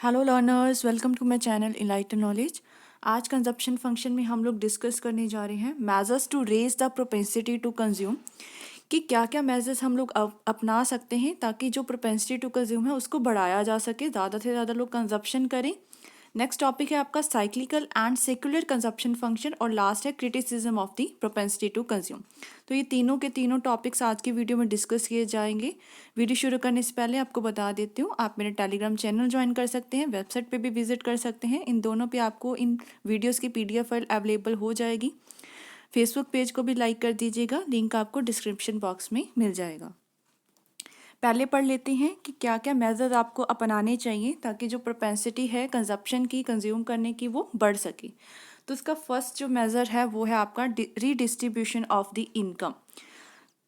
Hello learners, welcome to my channel enlighten knowledge. आज consumption function में हम लोग डिस्कस करने जा रहे हैं measures to raise the propensity to consume, कि क्या क्या मेजर्स हम लोग अपना सकते हैं ताकि जो प्रोपेंसिटी टू कंज्यूम है उसको बढ़ाया जा सके, ज़्यादा से ज़्यादा लोग कंजप्शन करें। नेक्स्ट टॉपिक है आपका cyclical and secular consumption function, और लास्ट है criticism of the propensity to consume. तो ये तीनों के तीनों टॉपिक्स आज की वीडियो में डिस्कस किए जाएंगे। वीडियो शुरू करने से पहले आपको बता देती हूँ, आप मेरे टेलीग्राम चैनल ज्वाइन कर सकते हैं, वेबसाइट पे भी विजिट कर सकते हैं। इन दोनों पे आपको इन वीडियोस की PDF फाइल अवेलेबल हो जाएगी। फेसबुक पेज को भी लाइक कर दीजिएगा, लिंक आपको डिस्क्रिप्शन बॉक्स में मिल जाएगा। पहले पढ़ लेते हैं कि क्या क्या मेजर्स आपको अपनाने चाहिए ताकि जो प्रोपेंसिटी है कंजप्शन की, कंज्यूम करने की, वो बढ़ सके। तो इसका फर्स्ट जो मेजर है वो है आपका रीडिस्ट्रीब्यूशन ऑफ द इनकम।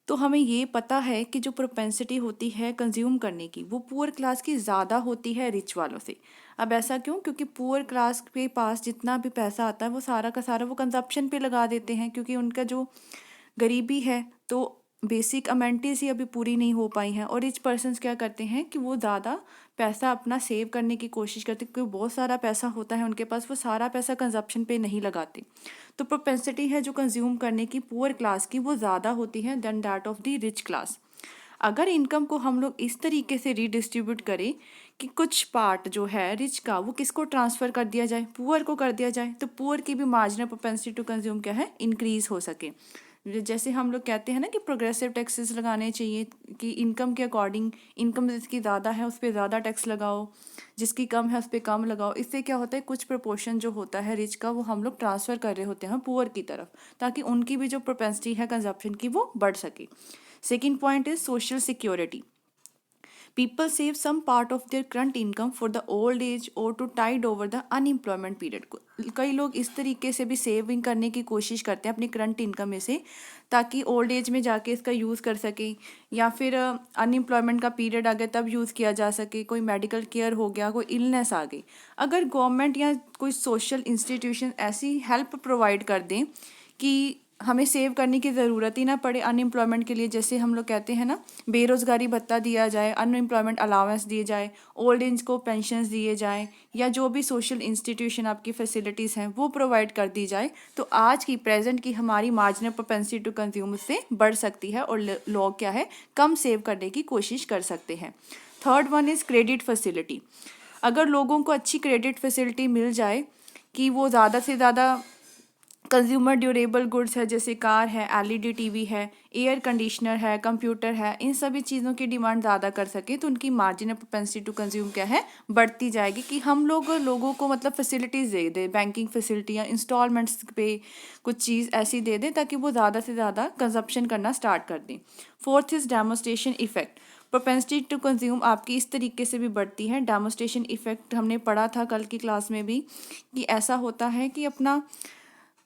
तो हमें ये पता है कि जो प्रोपेंसिटी होती है कंज्यूम करने की वो पुअर क्लास की ज़्यादा होती है रिच वालों से। अब ऐसा क्यों? क्योंकि पुअर क्लास के पास जितना भी पैसा आता है वो सारा का सारा वो कंजप्शन पे लगा देते हैं, क्योंकि उनका जो गरीबी है तो बेसिक अमेनिटीज़ ही अभी पूरी नहीं हो पाई हैं। और रिच पर्सन्स क्या करते हैं कि वो ज़्यादा पैसा अपना सेव करने की कोशिश करते हैं, क्योंकि बहुत सारा पैसा होता है उनके पास, वो सारा पैसा कंजप्शन पे नहीं लगाते। तो प्रोपेंसिटी है जो कंज्यूम करने की पुअर क्लास की वो ज़्यादा होती है then that of the rich class. अगर इनकम को हम लोग इस तरीके से रीडिस्ट्रीब्यूट करें कि कुछ पार्ट जो है रिच का वो किसको ट्रांसफ़र कर दिया जाए, पुअर को कर दिया जाए, तो पुअर की भी मार्जिनल प्रोपेंसिटी टू कंज्यूम क्या है, इंक्रीज हो सके। जैसे हम लोग कहते हैं ना कि प्रोग्रेसिव टैक्सेस लगाने चाहिए, कि इनकम के अकॉर्डिंग, इनकम जिसकी ज़्यादा है उस पर ज़्यादा टैक्स लगाओ, जिसकी कम है उस पर कम लगाओ। इससे क्या होता है, कुछ प्रोपोर्शन जो होता है रिच का वो हम लोग ट्रांसफ़र कर रहे होते हैं पुअर की तरफ, ताकि उनकी भी जो प्रोपेंसिटी है कंजप्शन की वो बढ़ सके। Second point is social security. People save some part of their current income for the old age or to tide over the unemployment period। कई लोग इस तरीके से भी सेविंग करने की कोशिश करते हैं अपनी करंट इनकम में से, ताकि ओल्ड एज में जाके इसका यूज़ कर सकें, या फिर अनएम्प्लॉयमेंट का पीरियड आ गया तब यूज़ किया जा सके, कोई मेडिकल केयर हो गया, कोई इलनेस आ गई। अगर गवर्नमेंट या कोई सोशल इंस्टीट्यूशन ऐसी हेल्प प्रोवाइड कर दें कि हमें सेव करने की ज़रूरत ही ना पड़े अनएम्प्लॉयमेंट के लिए, जैसे हम लोग कहते हैं ना, बेरोज़गारी भत्ता दिया जाए, अनएम्प्लॉयमेंट अलाउंस दिए जाए, ओल्ड एज को पेंशन्स दिए जाएं, या जो भी सोशल इंस्टीट्यूशन आपकी फैसिलिटीज़ हैं वो प्रोवाइड कर दी जाए, तो आज की प्रेजेंट की हमारी मार्जिनल प्रोपेंसिटी टू कंज्यूम उससे बढ़ सकती है और लोग क्या है, कम सेव करने की कोशिश कर सकते हैं। Third one is credit facility. अगर लोगों को अच्छी क्रेडिट फैसिलिटी मिल जाए कि वो ज़्यादा से ज़्यादा कंज्यूमर ड्यूरेबल गुड्स है, जैसे कार है, LED TV है, एयर कंडीशनर है, कंप्यूटर है, इन सभी चीज़ों की डिमांड ज़्यादा कर सके, तो उनकी मार्जिनल प्रोपेंसिटी टू कंज्यूम क्या है, बढ़ती जाएगी। कि हम लोगों को मतलब फैसिलिटीज़ दे दें, बैंकिंग फैसिलिटी या इंस्टॉलमेंट्स पे कुछ चीज़ ऐसी दे दें ताकि वो ज़्यादा से ज़्यादा कंजप्शन करना स्टार्ट कर दें। Fourth is demonstration effect. Propensity to consume आपकी इस तरीके से भी बढ़ती है। डेमोस्ट्रेशन इफेक्ट हमने पढ़ा था कल की क्लास में भी, कि ऐसा होता है कि अपना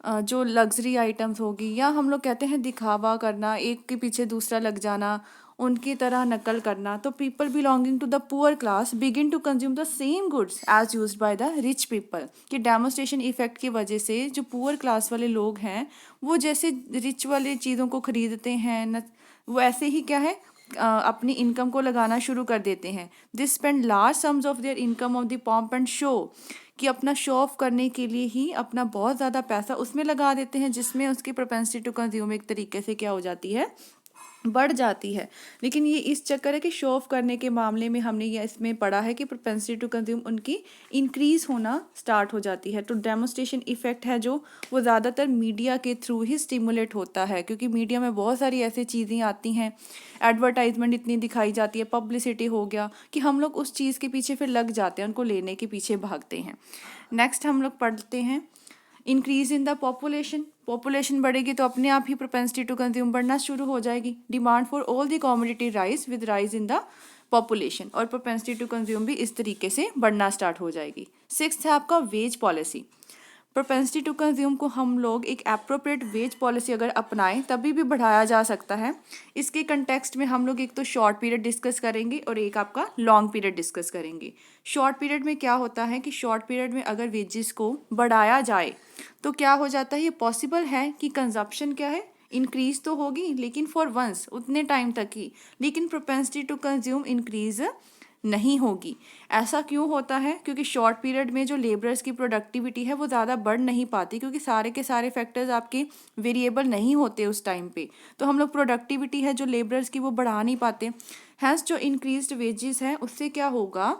जो लग्जरी आइटम्स होगी, या हम लोग कहते हैं दिखावा करना, एक के पीछे दूसरा लग जाना, उनकी तरह नकल करना, तो people belonging to the poor class begin to consume the same goods as used by the rich people. कि डेमोस्ट्रेशन इफेक्ट की वजह से जो पुअर क्लास वाले लोग हैं वो जैसे रिच वाले चीज़ों को खरीदते हैं न, वो ऐसे ही क्या है, अपनी इनकम को लगाना शुरू कर देते हैं। This spend large sums of their income of the pomp and show, कि अपना शो ऑफ करने के लिए ही अपना बहुत ज़्यादा पैसा उसमें लगा देते हैं, जिसमें उसकी प्रोपेंसिटी टू कंज्यूम एक तरीके से क्या हो जाती है, बढ़ जाती है। लेकिन ये इस चक्कर है कि शो ऑफ करने के मामले में हमने ये इसमें पढ़ा है कि प्रोपेंसिटी टू कंज्यूम उनकी इंक्रीज होना स्टार्ट हो जाती है। तो डेमोस्ट्रेशन इफेक्ट है जो वो ज़्यादातर मीडिया के थ्रू ही स्टिमुलेट होता है, क्योंकि मीडिया में बहुत सारी ऐसी चीज़ें आती हैं, एडवर्टाइजमेंट इतनी दिखाई जाती है, पब्लिसिटी हो गया, कि हम लोग उस चीज़ के पीछे फिर लग जाते हैं, उनको लेने के पीछे भागते हैं। नेक्स्ट हम लोग पढ़ते हैं increase in the population. Population बढ़ेगी तो अपने आप ही प्रोपेंसिटी टू कंज्यूम बढ़ना शुरू हो जाएगी। Demand for all the commodity rise with rise in the population, और प्रोपेंसिटी टू कंज्यूम भी इस तरीके से बढ़ना स्टार्ट हो जाएगी। सिक्स्थ है आपका wage policy. Propensity to consume को हम लोग एक एप्रोप्रिएट वेज पॉलिसी अगर अपनाएं तभी भी बढ़ाया जा सकता है। इसके कंटेक्स्ट में हम लोग एक तो शॉर्ट पीरियड डिस्कस करेंगे और एक आपका लॉन्ग पीरियड डिस्कस करेंगे। शॉर्ट पीरियड में क्या होता है कि शॉर्ट पीरियड में अगर वेजेस को बढ़ाया जाए तो क्या हो जाता है, ये पॉसिबल है कि कंजप्शन क्या है, इंक्रीज तो होगी लेकिन फॉर वंस उतने टाइम तक ही, लेकिन प्रोपेंसिटी टू कंज्यूम इंक्रीज नहीं होगी। ऐसा क्यों होता है? क्योंकि शॉर्ट पीरियड में जो लेबरर्स की प्रोडक्टिविटी है वो ज़्यादा बढ़ नहीं पाती, क्योंकि सारे के सारे फैक्टर्स आपके वेरिएबल नहीं होते उस टाइम पे। तो हम लोग प्रोडक्टिविटी है जो लेबरर्स की वो बढ़ा नहीं पाते। हैंस जो इंक्रीज्ड वेजेस है उससे क्या होगा,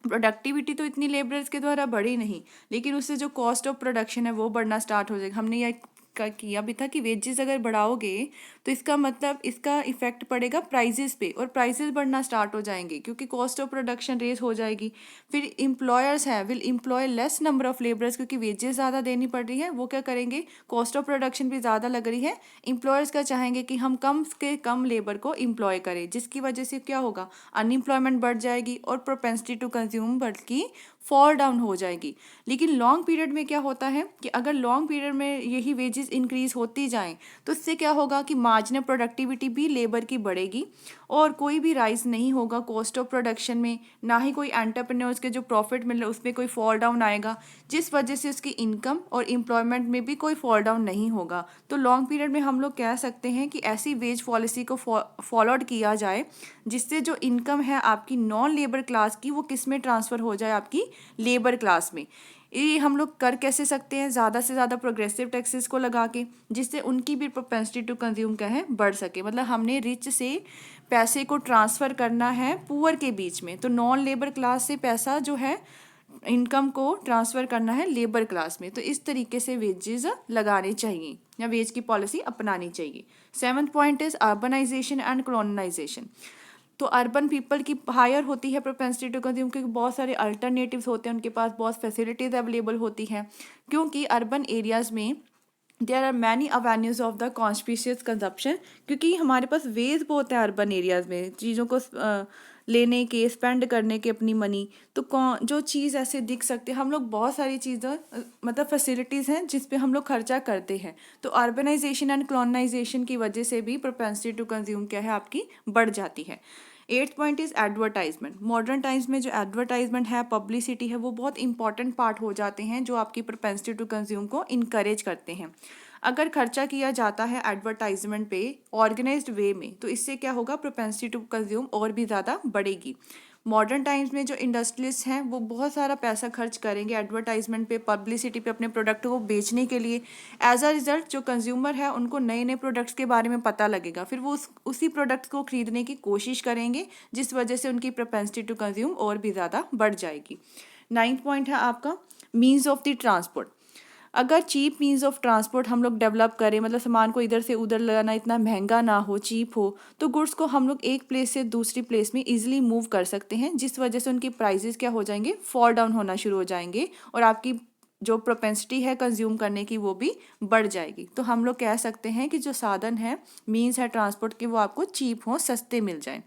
प्रोडक्टिविटी तो इतनी लेबरर्स के द्वारा बढ़ी नहीं, लेकिन उससे जो कॉस्ट ऑफ प्रोडक्शन है वो बढ़ना स्टार्ट हो जाएगा। हमने यह किया भी था कि वेजेस अगर बढ़ाओगे तो इसका मतलब इसका इफेक्ट पड़ेगा प्राइजेस पे, और प्राइजेस बढ़ना स्टार्ट हो जाएंगे क्योंकि कॉस्ट ऑफ प्रोडक्शन रेस हो जाएगी। फिर एम्प्लॉयर्स हैं will employ less number of labourers, क्योंकि वेजेस ज़्यादा देनी पड़ रही है, वो क्या करेंगे, कॉस्ट ऑफ प्रोडक्शन भी ज़्यादा लग रही है। एम्प्लॉयर्स का चाहेंगे कि हम कम से कम लेबर को एम्प्लॉय करें, जिसकी वजह से क्या होगा, अनएम्प्लॉयमेंट बढ़ जाएगी और प्रोपेंसिटी टू कंज्यूम बल्कि फॉल डाउन हो जाएगी। लेकिन लॉन्ग पीरियड में क्या होता है कि अगर लॉन्ग पीरियड में यही वेजेस इंक्रीज होती जाएं तो इससे क्या होगा कि मार्जिनल प्रोडक्टिविटी भी लेबर की बढ़ेगी और कोई भी राइज नहीं होगा कॉस्ट ऑफ प्रोडक्शन में, ना ही कोई एंटरप्रेन्योर्स के जो प्रॉफिट मिल रहा है उसमें कोई फॉल डाउन आएगा, जिस वजह से उसकी इनकम और एम्प्लॉयमेंट में भी कोई फॉल डाउन नहीं होगा। तो लॉन्ग पीरियड में हम लोग कह सकते हैं कि ऐसी वेज पॉलिसी को फॉलोड किया जाए जिससे जो इनकम है आपकी नॉन लेबर क्लास की वो किस में ट्रांसफ़र हो जाए, आपकी लेबर क्लास में। ये हम लोग कर कैसे सकते हैं, ज़्यादा से ज़्यादा प्रोग्रेसिव टैक्सेस को लगा के, जिससे उनकी भी प्रोपेंसिटी टू कंज्यूम क्या है, बढ़ सके। मतलब हमने रिच से पैसे को ट्रांसफ़र करना है पुअर के बीच में, तो नॉन लेबर क्लास से पैसा जो है इनकम को ट्रांसफ़र करना है लेबर क्लास में। तो इस तरीके से वेजेस लगाने चाहिए या वेज की पॉलिसी अपनानी चाहिए। 7th point is urbanization and colonization. तो अर्बन पीपल की हायर होती है प्रोपेंसिटी टू कंज्यूम, क्योंकि बहुत सारे अल्टरनेटिव्स होते हैं, उनके पास बहुत फैसिलिटीज़ अवेलेबल होती हैं। क्योंकि अर्बन एरियाज़ में there are many avenues of the conspicuous consumption, क्योंकि हमारे पास वेज बहुत है अर्बन एरियाज़ में चीज़ों को लेने के, स्पेंड करने के अपनी मनी। तो कौन जो चीज़ ऐसे दिख सकते हैं, हम लोग बहुत सारी चीज़ें मतलब फैसिलिटीज़ हैं जिस पे हम लोग खर्चा करते हैं। तो अर्बनाइजेशन एंड कॉलोनाइजेशन की वजह से भी प्रोपेंसिटी टू कंज्यूम क्या है, आपकी बढ़ जाती है। 8th point is advertisement. Modern times में जो एडवर्टाइजमेंट है, पब्लिसिटी है, वो बहुत इंपॉर्टेंट पार्ट हो जाते हैं जो आपकी प्रोपेंसिटी टू कंज्यूम को इनकरेज करते हैं। अगर खर्चा किया जाता है एडवर्टाइजमेंट पे ऑर्गेनाइज्ड वे में, तो इससे क्या होगा, प्रोपेंसिटी टू कंज्यूम और भी ज़्यादा बढ़ेगी। मॉडर्न टाइम्स में जो इंडस्ट्रियलिस्ट हैं वो बहुत सारा पैसा खर्च करेंगे एडवर्टाइजमेंट पे, पब्लिसिटी पे, अपने प्रोडक्ट को बेचने के लिए। एज अ रिजल्ट जो कंज्यूमर है उनको नए नए प्रोडक्ट्स के बारे में पता लगेगा, फिर वो उसी प्रोडक्ट्स को खरीदने की कोशिश करेंगे, जिस वजह से उनकी प्रोपेंसिटी टू कंज्यूम और भी ज़्यादा बढ़ जाएगी। 9th पॉइंट है आपका मीन्स ऑफ द ट्रांसपोर्ट। अगर चीप मीन्स ऑफ ट्रांसपोर्ट हम लोग डेवलप करें, मतलब सामान को इधर से उधर लगाना इतना महंगा ना हो, चीप हो, तो गुड्स को हम लोग एक प्लेस से दूसरी प्लेस में इजीली मूव कर सकते हैं, जिस वजह से उनकी प्राइजेस क्या हो जाएंगे, फॉल डाउन होना शुरू हो जाएंगे और आपकी जो प्रोपेंसिटी है कंज्यूम करने की वो भी बढ़ जाएगी। तो हम लोग कह सकते हैं कि जो साधन है, मीन्स है ट्रांसपोर्ट के, वो आपको चीप हो, सस्ते मिल जाए।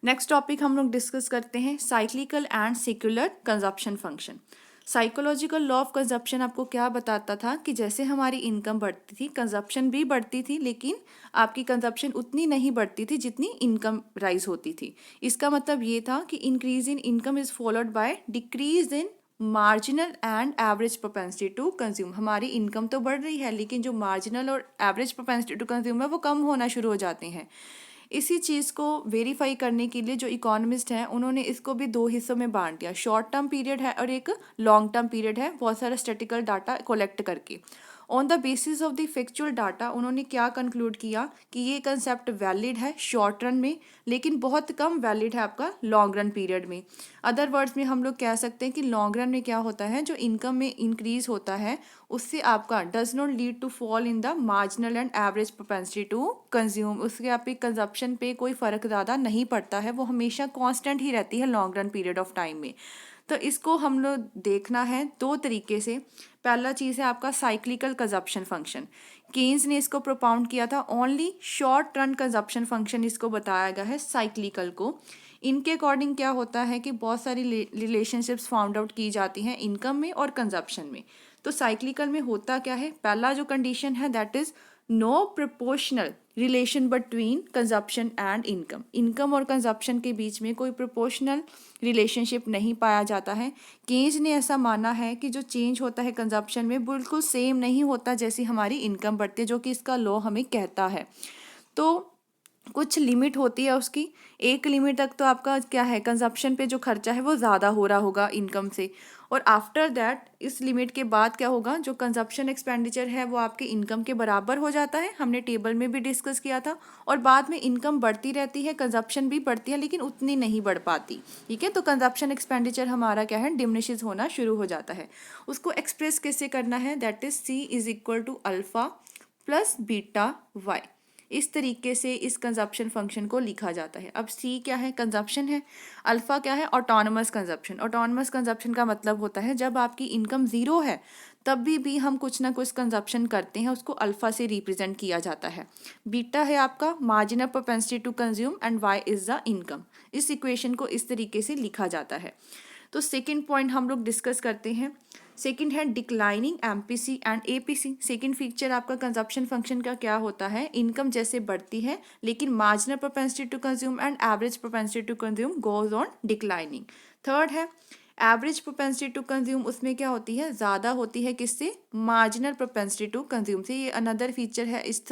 नेक्स्ट टॉपिक हम लोग डिस्कस करते हैं cyclical and secular consumption function. Psychological law of consumption आपको क्या बताता था कि जैसे हमारी इनकम बढ़ती थी, कंजप्शन भी बढ़ती थी, लेकिन आपकी कंजप्शन उतनी नहीं बढ़ती थी जितनी इनकम राइज होती थी। इसका मतलब ये था कि increase in income is followed by decrease in marginal and average propensity to consume. हमारी इनकम तो बढ़ रही है, लेकिन जो मार्जिनल और एवरेज प्रोपेंसिटी टू कंज्यूम है वो कम होना शुरू हो जाते हैं। इसी चीज़ को वेरीफाई करने के लिए जो इकोनॉमिस्ट हैं उन्होंने इसको भी दो हिस्सों में बांट दिया, शॉर्ट टर्म पीरियड है और एक लॉन्ग टर्म पीरियड है, बहुत सारा स्टैटिकल डाटा कलेक्ट करके। On the basis of the factual data उन्होंने क्या कंक्लूड किया कि ये कंसेप्ट वैलिड है शॉर्ट रन में, लेकिन बहुत कम वैलिड है आपका लॉन्ग रन पीरियड में। अदर वर्ड्स में हम लोग कह सकते हैं कि लॉन्ग रन में क्या होता है, जो इनकम में इंक्रीज होता है उससे आपका does not lead to fall in the marginal and average propensity to consume. उसके आपके कंजप्शन पे कोई फ़र्क ज़्यादा नहीं पड़ता है, वो हमेशा कांस्टेंट ही रहती है long run period of time में। तो इसको हम लोग देखना है दो तरीके से। पहला चीज़ है आपका साइक्लिकल कंजप्शन फंक्शन। केन्स ने इसको प्रोपाउंड किया था, only short run consumption function इसको बताया गया है साइक्लिकल को। इनके अकॉर्डिंग क्या होता है कि बहुत सारी रिलेशनशिप्स फाउंड आउट की जाती हैं इनकम में और कंजप्शन में। तो साइक्लिकल में होता क्या है, पहला जो कंडीशन है that is no proportional relation between consumption and income. Income और कंजप्शन के बीच में कोई प्रोपोर्शनल रिलेशनशिप नहीं पाया जाता है। केन्स ने ऐसा माना है कि जो चेंज होता है कंजप्शन में बिल्कुल सेम नहीं होता जैसी हमारी इनकम बढ़ती है, जो कि इसका लॉ हमें कहता है। तो कुछ लिमिट होती है उसकी। एक लिमिट तक तो आपका क्या है, कंजप्शन पे जो खर्चा है वो ज़्यादा हो रहा होगा इनकम से, और आफ्टर दैट इस लिमिट के बाद क्या होगा, जो कंजप्शन एक्सपेंडिचर है वो आपके इनकम के बराबर हो जाता है, हमने टेबल में भी डिस्कस किया था। और बाद में इनकम बढ़ती रहती है, कंजप्शन भी बढ़ती है, लेकिन उतनी नहीं बढ़ पाती। ठीक है, तो कंजप्शन एक्सपेंडिचर हमारा क्या है, डिमिनिशेस होना शुरू हो जाता है। उसको एक्सप्रेस कैसे करना है, that is C is equal to alpha plus beta Y. इस तरीके से इस कंजप्शन फंक्शन को लिखा जाता है। अब C क्या है, कंजप्शन है। अल्फा क्या है, ऑटोनमस कंजप्शन। ऑटोनमस कंजप्शन का मतलब होता है जब आपकी इनकम ज़ीरो है तब भी हम कुछ ना कुछ कंजप्शन करते हैं, उसको अल्फा से रिप्रेजेंट किया जाता है। बीटा है आपका marginal propensity to consume and Y is the income. इस इक्वेशन को इस तरीके से लिखा जाता है। तो सेकंड पॉइंट हम लोग डिस्कस करते हैं। सेकंड है declining MPC and APC. Second feature आपका कंजप्शन फंक्शन का क्या होता है, इनकम जैसे बढ़ती है लेकिन marginal propensity to consume and average propensity to consume goes on declining. Third है एवरेज प्रोपेंसिटी टू कंज्यूम, उसमें क्या होती है, ज़्यादा होती है किससे, मार्जिनल प्रोपेंसिटी टू कंज्यूम से। ये अनदर फीचर है इस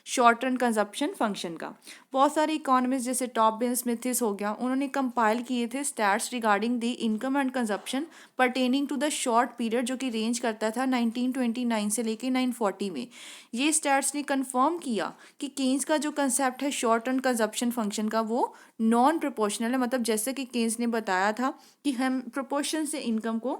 शॉर्ट रन कंजप्शन फंक्शन का। बहुत सारे इकोनॉमिस्ट जैसे टॉपबिन स्मिथिस हो गया, उन्होंने कंपाइल किए थे stats regarding the income and consumption pertaining to the short period, जो कि रेंज करता था 1929 से लेके 940 में। ये स्टैट्स ने कंफर्म किया कि केन्स का जो कंसेप्ट है शॉर्ट रन कंजप्शन फंक्शन का वो नॉन प्रोपोर्शनल है। मतलब जैसे कि केन्स ने बताया था कि हम प्रोपोर्शन से इनकम को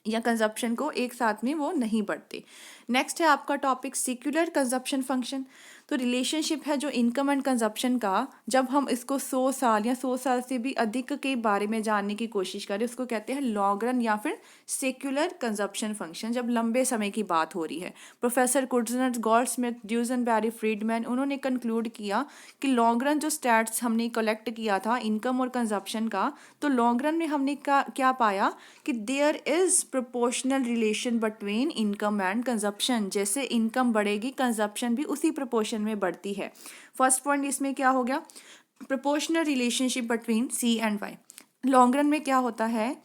या कंजप्शन को एक साथ में वो नहीं बढ़ते। नेक्स्ट है आपका टॉपिक सेक्युलर कंजप्शन फंक्शन। तो रिलेशनशिप है जो इनकम एंड कंजप्शन का, जब हम इसको 100 साल या 100 साल से भी अधिक के बारे में जानने की कोशिश करें, उसको कहते हैं लॉन्ग रन या फिर सेक्युलर कंजप्शन फंक्शन, जब लंबे समय की बात हो रही है। प्रोफेसर कुर्जनर, गोल्डस्मिथ, ड्यूजनबेरी, फ्रीडमैन, उन्होंने कंक्लूड किया कि लॉन्ग रन जो स्टैट्स हमने कलेक्ट किया था इनकम और कंजप्शन का, तो लॉन्ग रन में हमने क्या पाया कि there is proportional relation between income and consumption. जैसे इनकम बढ़ेगी कंजप्शन भी उसी प्रोपोर्शन में बढ़ती है। फर्स्ट पॉइंट इसमें क्या हो गया, proportional relationship between C and Y। Long run में क्या होता है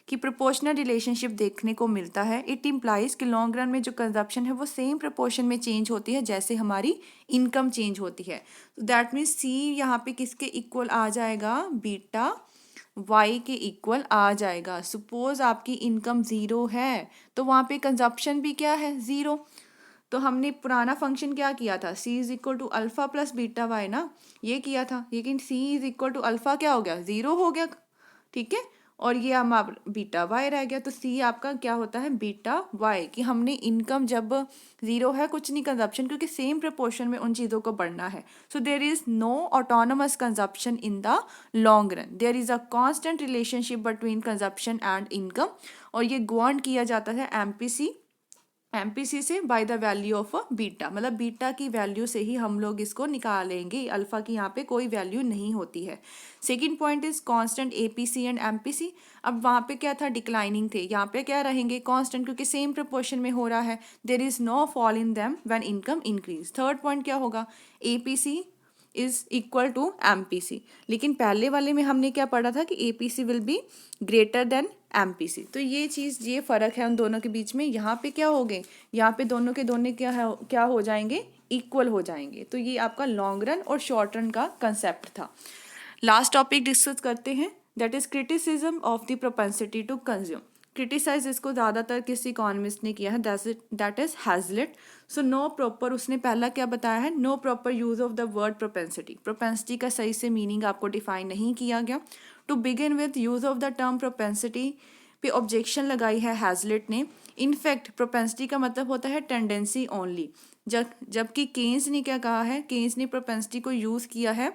कि प्रोपोर्शनल रिलेशनशिप देखने को मिलता है। इट इम्प्लाइज कि लॉन्ग रन में जो कंजप्शन है वो सेम प्रोपोर्शन में चेंज होती है जैसे हमारी इनकम चेंज होती है। तो दैट मीन्स C यहाँ पे किसके इक्वल आ जाएगा, बीटा Y के इक्वल आ जाएगा। सपोज आपकी इनकम ज़ीरो है तो वहाँ पे कंजप्शन भी क्या है, ज़ीरो। तो हमने पुराना फंक्शन क्या किया था, C is equal to alpha plus beta Y ना, ये किया था। लेकिन C is equal to alpha क्या हो गया, ज़ीरो हो गया। ठीक है, और ये हम आप बीटा वाई रह गया। तो C आपका क्या होता है, बीटा वाई, कि हमने इनकम जब ज़ीरो है कुछ नहीं कंजप्शन, क्योंकि सेम प्रपोर्शन में उन चीज़ों को बढ़ना है। So there is no autonomous consumption in the long run, there is a constant relationship between consumption and income. और ये गवर्न किया जाता है एमपीसी से by the value of beta. मतलब बीटा की वैल्यू से ही हम लोग इसको निकालेंगे, अल्फा की यहाँ पे कोई वैल्यू नहीं होती है। Second point is constant APC and MPC. अब वहाँ पे क्या था, डिक्लाइनिंग थे, यहाँ पे क्या रहेंगे, कांस्टेंट, क्योंकि सेम प्रोपोर्शन में हो रहा है। There is no fall in them when income increase. Third point क्या होगा, APC is equal to MPC. लेकिन पहले वाले में हमने क्या पढ़ा था कि APC will be greater than MPC. तो ये चीज़, ये फ़र्क है उन दोनों के बीच में। यहाँ पे क्या हो गए, यहाँ पे दोनों के दोनों क्या हो जाएंगे, इक्वल हो जाएंगे। तो ये आपका लॉन्ग रन और शॉर्ट रन का कंसेप्ट था। लास्ट टॉपिक डिस्कस करते हैं, that is criticism of the propensity to consume. Criticise इसको ज़्यादातर किस इकोनॉमिस्ट ने किया है, that is Hazlitt. So no proper, उसने पहला क्या बताया है, no proper use of the word propensity. Propensity का सही से मीनिंग आपको डिफाइन नहीं किया गया। To begin with use of the term propensity पे ऑब्जेक्शन लगाई है हैजलिट ने। इनफैक्ट प्रोपेंसिटी का मतलब होता है टेंडेंसी ओनली, जबकि केन्स ने क्या कहा है, केन्स ने प्रोपेंसिटी को यूज़ किया है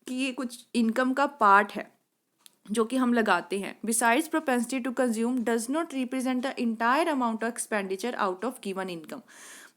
कि ये कुछ इनकम का पार्ट है जो कि हम लगाते हैं। Besides propensity to consume does not represent the entire amount of expenditure out of given income.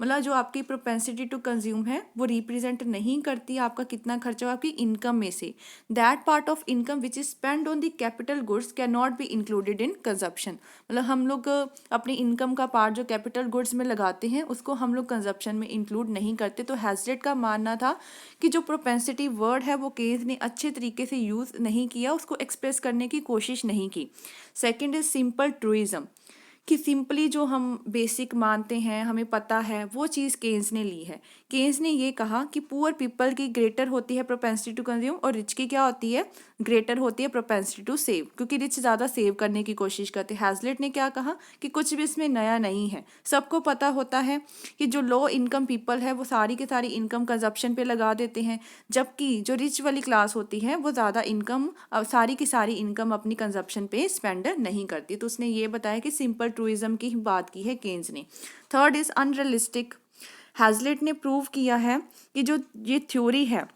मतलब जो आपकी प्रोपेंसिटी टू कंज्यूम है वो रिप्रेजेंट नहीं करती आपका कितना खर्चा हो आपकी इनकम में से। That part of income which is spend on the capital goods can not be included in consumption. मतलब हम लोग अपनी इनकम का पार्ट जो कैपिटल गुड्स में लगाते हैं उसको हम लोग कंजप्शन में इंक्लूड नहीं करते। तो हैजलिट का मानना था कि जो प्रोपेंसिटी वर्ड है वो केस ने अच्छे तरीके से यूज़ नहीं किया, उसको एक्सप्रेस करने की कोशिश नहीं की। सेकेंड इज सिंपल ट्रूइज्म, कि सिंपली जो हम बेसिक मानते हैं हमें पता है वो चीज़ केन्स ने ली है केन्स ने ये कहा कि पुअर पीपल की ग्रेटर होती है प्रोपेंसिटी टू कंज्यूम और रिच की क्या होती है, ग्रेटर होती है प्रोपेंसिटी टू सेव, क्योंकि रिच ज़्यादा सेव करने की कोशिश करते हैं। हैजलिट ने क्या कहा कि कुछ भी इसमें नया नहीं है, सबको पता होता है कि जो लो इनकम पीपल है वो सारी की सारी इनकम कंजप्शन पे लगा देते हैं, जबकि जो रिच वाली क्लास होती है वो ज़्यादा इनकम सारी की सारी इनकम अपनी कंजप्शन पे स्पेंड नहीं करती। तो उसने ये बताया कि सिंपल ट्रूइज्म की बात की है केन्स ने। Third is unrealistic. हैजलिट ने प्रूव किया है कि जो ये थ्योरी है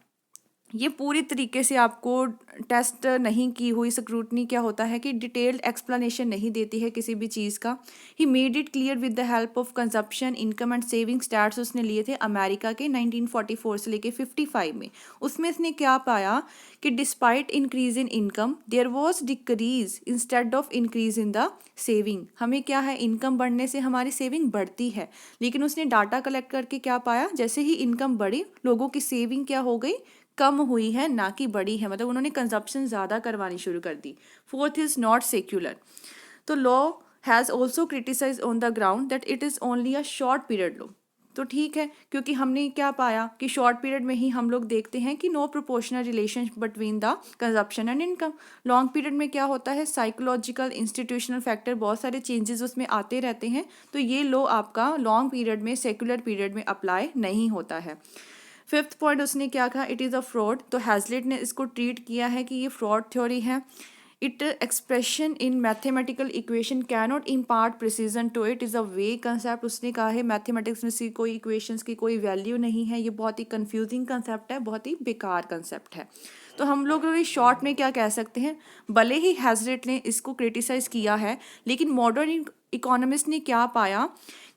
ये पूरी तरीके से आपको टेस्ट नहीं की हुई स्क्रूटनी क्या होता है कि डिटेल्ड एक्सप्लेनेशन नहीं देती है किसी भी चीज़ का। He made it clear with the help of consumption income and saving stats उसने लिए थे अमेरिका के 1944 से लेके 55 में। उसमें इसने क्या पाया कि despite increase in income there was decrease instead of increase in the saving. हमें क्या है, इनकम बढ़ने से हमारी सेविंग बढ़ती है, लेकिन उसने डाटा कलेक्ट करके क्या पाया, जैसे ही इनकम बढ़ी लोगों की सेविंग क्या हो गई, कम हुई है ना कि बड़ी है, मतलब उन्होंने कंजप्शन ज़्यादा करवानी शुरू कर दी। Fourth is not secular. तो law has also criticise on the ground that it is only a short period law. तो ठीक है, क्योंकि हमने क्या पाया कि शॉर्ट पीरियड में ही हम लोग देखते हैं कि no proportional relation between the consumption and income. Long period में क्या होता है, साइकोलॉजिकल इंस्टीट्यूशनल फैक्टर बहुत सारे चेंजेस उसमें आते रहते हैं, तो ये लॉ आपका लॉन्ग पीरियड में सेक्युलर पीरियड में अप्लाई नहीं होता है। फिफ्थ पॉइंट उसने क्या कहा, इट इज़ अ फ्रॉड। तो हैजलिट ने इसको ट्रीट किया है कि ये फ्रॉड थ्योरी है। It expression in mathematical equation cannot impart precision to it is a vague concept. उसने कहा है मैथमेटिक्स में से कोई इक्वेशंस की कोई वैल्यू नहीं है, ये बहुत ही कंफ्यूजिंग कंसेप्ट है, बहुत ही बेकार कंसेप्ट है। तो हम लोग शॉर्ट में क्या कह सकते हैं, भले ही हैजलिट ने इसको क्रिटिसाइज किया है, लेकिन मॉडर्न इकोनॉमिस्ट ने क्या पाया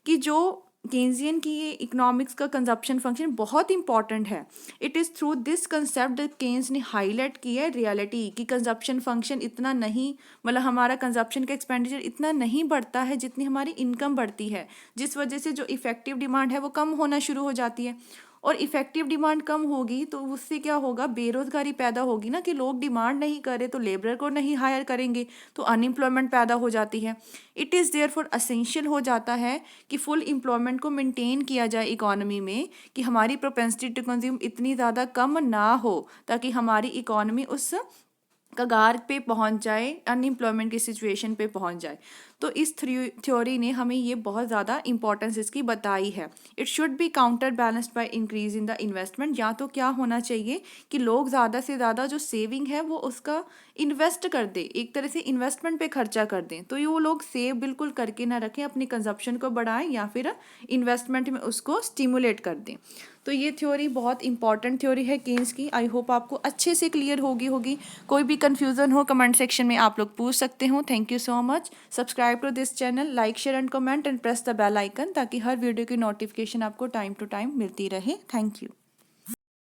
कि जो केन्जियन की ये इकोनॉमिक्स का कंजप्शन फंक्शन बहुत इंपॉर्टेंट है। It is through this concept that Keynes ने हाईलाइट की है रियलिटी कि कंजप्शन फंक्शन इतना नहीं, मतलब हमारा कंजप्शन का एक्सपेंडिचर इतना नहीं बढ़ता है जितनी हमारी इनकम बढ़ती है, जिस वजह से जो इफेक्टिव डिमांड है वो कम होना शुरू हो जाती है। और इफेक्टिव डिमांड कम होगी तो उससे क्या होगा, बेरोजगारी पैदा होगी ना, कि लोग डिमांड नहीं करे तो लेबर को नहीं हायर करेंगे, तो अनएम्प्लॉयमेंट पैदा हो जाती है। इट इज़ देयरफॉर असेंशियल हो जाता है कि फुल एम्प्लॉयमेंट को मेंटेन किया जाए इकोनॉमी में, कि हमारी प्रोपेंसिटी टू कंज्यूम इतनी ज़्यादा कम ना हो ताकि हमारी इकोनॉमी उस कगार पे पहुंच जाए, अनएम्प्लॉयमेंट की सिचुएशन पे पहुंच जाए। तो इस थ्योरी ने हमें ये बहुत ज़्यादा इंपॉर्टेंस इसकी बताई है। It should be counter balanced by increase in the investment. या तो क्या होना चाहिए कि लोग ज़्यादा से ज़्यादा जो सेविंग है वो उसका इन्वेस्ट कर दे, एक तरह से इन्वेस्टमेंट पे खर्चा कर दें, तो ये वो लोग सेव बिल्कुल करके ना रखें, अपनी कंजप्शन को बढ़ाएं या फिर इन्वेस्टमेंट में उसको स्टिमुलेट कर दें। तो ये थ्योरी बहुत इंपॉर्टेंट थ्योरी है केन्स की। आई होप आपको अच्छे से क्लियर होगी। कोई भी कन्फ्यूज़न हो कमेंट सेक्शन में आप लोग पूछ सकते हो। Thank you so much. Subscribe to this channel, like share and comment and press the bell icon, ताकि हर वीडियो की नोटिफिकेशन आपको टाइम टू टाइम मिलती रहे। Thank you.